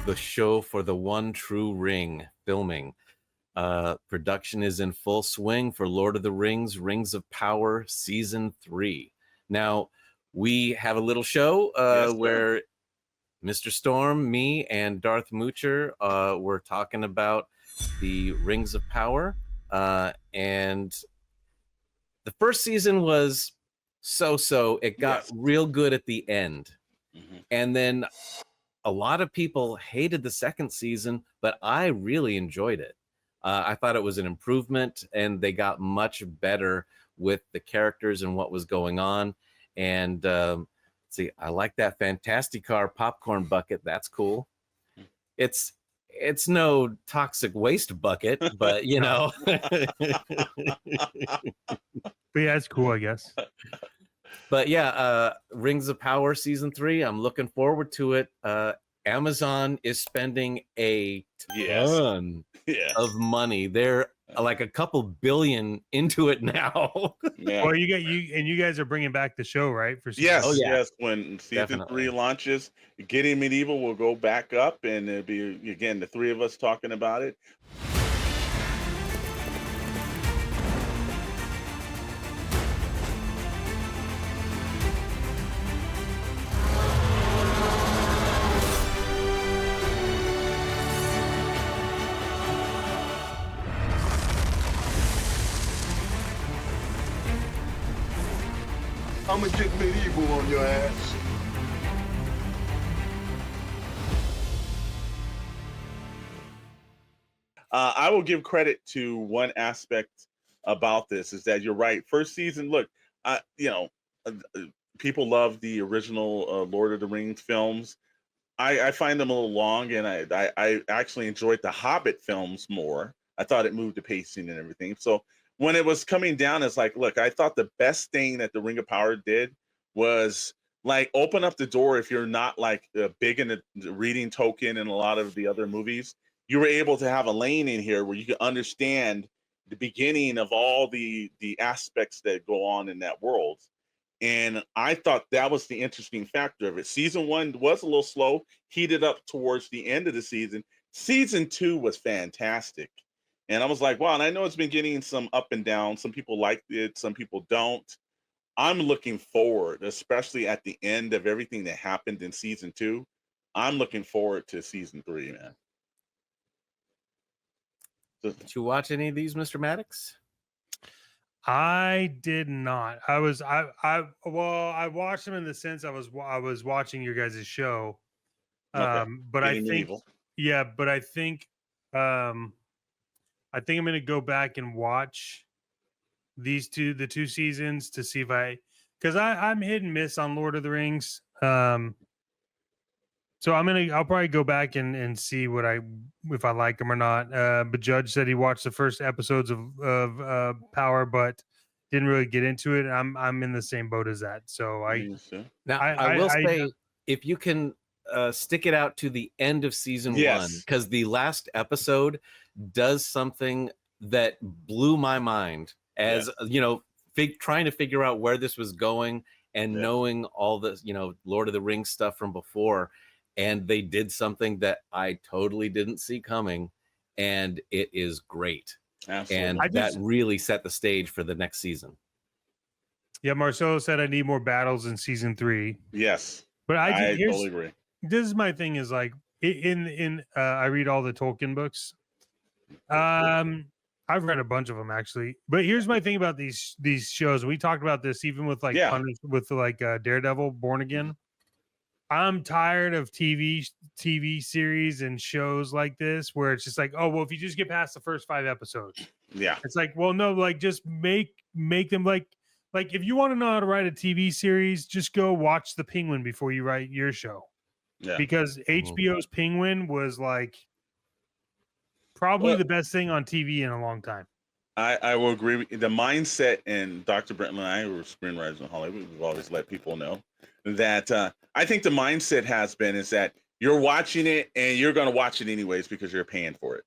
the show for the One True Ring filming. Production is in full swing for Lord of the Rings, Rings of Power Season 3. Now, we have a little show where Mr. Storm, me, and Darth Moocher were talking about the Rings of Power. And the first season was so-so. It got real good at the end. And then a lot of people hated the second season, but I really enjoyed it. I thought it was an improvement, and they got much better with the characters and what was going on. And see, I like that Fantasticar popcorn bucket. That's cool. It's no toxic waste bucket, but you know. But yeah, it's cool, I guess. But yeah, Rings of Power Season 3, I'm looking forward to it. Amazon is spending a ton of money. They're like a couple billion into it now. Well, you guys are bringing back the show, right? For yes. When season 3 launches, Gettin Medieval will go back up, and it'll be again the three of us talking about it. I'ma get medieval on your ass. I will give credit to one aspect about this is that you're right. First season, look, people love the original Lord of the Rings films. I find them a little long, and I actually enjoyed the Hobbit films more. I thought it moved the pacing and everything. So when it was coming down, it's like, look, I thought the best thing that the Ring of Power did was like open up the door. If you're not like big into reading Tolkien and a lot of the other movies, you were able to have a lane in here where you could understand the beginning of all the aspects that go on in that world. And I thought that was the interesting factor of it. Season 1 was a little slow, heated up towards the end of the season. Season 2 was fantastic. And I was like, wow, and I know it's been getting some up and down. Some people liked it, some people don't. I'm looking forward, especially at the end of everything that happened in season 2. I'm looking forward to season 3, man. Did you watch any of these, Mr. Maddox? I did not. I watched them in the sense I was watching your guys' show. But I think I think I'm going to go back and watch the two seasons to see if because I'm hit and miss on Lord of the Rings. So I'll probably go back and see if I like them or not. But Judge said he watched the first episodes of Power, but didn't really get into it. I'm in the same boat as that. So I will say, if you can stick it out to the end of season 1, because the last episode does something that blew my mind. As you know, trying to figure out where this was going and knowing all the Lord of the Rings stuff from before. And they did something that I totally didn't see coming, and it is great. Absolutely. And that really set the stage for the next season. Yeah, Marcelo said I need more battles in season 3. Yes, but I totally agree. This is my thing: is like in I read all the Tolkien books. I've read a bunch of them actually, but here's my thing about these shows. We talked about this even with with Daredevil, Born Again. I'm tired of TV series and shows like this where it's just like, oh, well, if you just get past the first 5 episodes, it's like, well, no, like just make them like if you want to know how to write a TV series, just go watch The Penguin before you write your show. Yeah, because HBO's Penguin was like probably the best thing on TV in a long time. I will agree with you. The mindset, and Dr. Brenton and I were screenwriters in Hollywood. We've always let people know that I think the mindset is that you're watching it and you're going to watch it anyways because you're paying for it.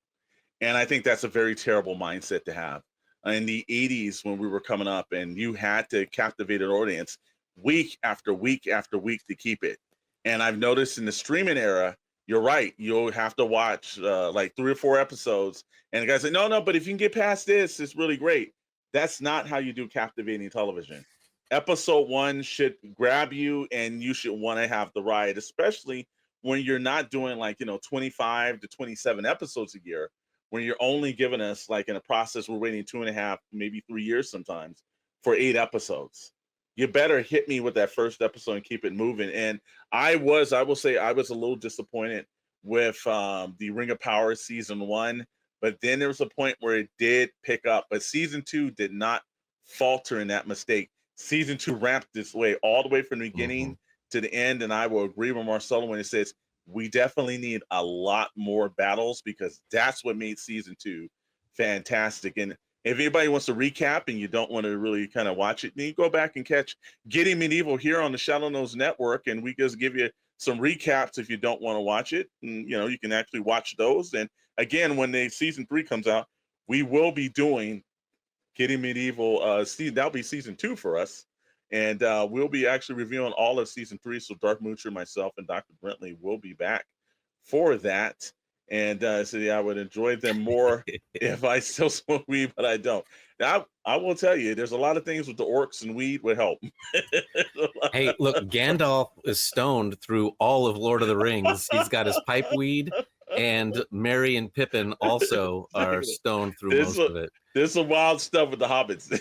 And I think that's a very terrible mindset to have. In the 80s, when we were coming up and you had to captivate an audience week after week after week to keep it. And I've noticed in the streaming era, you're right. You'll have to watch like 3 or 4 episodes. And the guy said, no, but if you can get past this, it's really great. That's not how you do captivating television. Episode 1 should grab you, and you should want to have the ride, especially when you're not doing like, 25 to 27 episodes a year, when you're only giving us, like, in a process, we're waiting 2.5, maybe 3 years sometimes for 8 episodes. You better hit me with that first episode and keep it moving. And I will say I was a little disappointed with the Ring of Power season 1, but then there was a point where it did pick up. But season 2 did not falter in that mistake. Season 2 ramped this way all the way from the beginning to the end. And I will agree with Marcelo when it says we definitely need a lot more battles, because that's what made season 2 fantastic. And if anybody wants to recap and you don't want to really kind of watch it, then you go back and catch Getting Medieval here on the Shadow Knows Network, and we just give you some recaps if you don't want to watch it. And, you can actually watch those. And again, when the season 3 comes out, we will be doing Getting Medieval. That'll be season 2 for us. And we'll be actually reviewing all of season 3. So Dark Moocher, myself, and Dr. Brentley will be back for that. And so yeah, I would enjoy them more if I still smoke weed, but I don't. Now, I will tell you, there's a lot of things with the orcs, and weed would help. Hey, look, Gandalf is stoned through all of Lord of the Rings. He's got his pipe weed, and Merry and Pippin also are stoned through most of it. There's some wild stuff with the hobbits.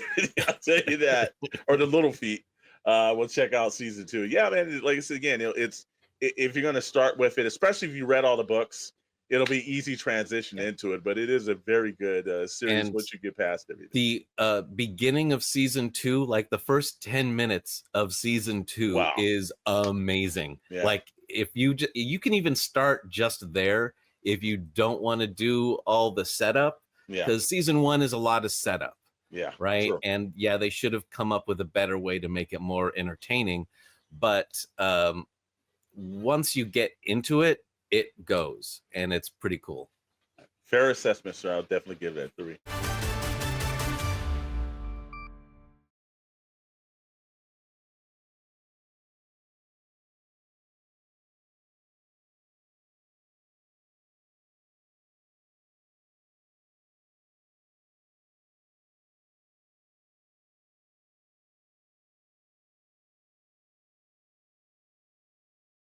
I'll tell you that. Or the little feet. We'll check out season 2. Yeah, man, like I said, again, it's if you're going to start with it, especially if you read all the books, it'll be easy transition into it, but it is a very good series once you get past everything. The beginning of season 2, like the first 10 minutes of season 2 is amazing. Yeah. Like if you can even start just there if you don't want to do all the setup, because season 1 is a lot of setup. Yeah. Right. Sure. And yeah, they should have come up with a better way to make it more entertaining. But once you get into it, it goes, and it's pretty cool. Fair assessment, sir. I'll definitely give that 3.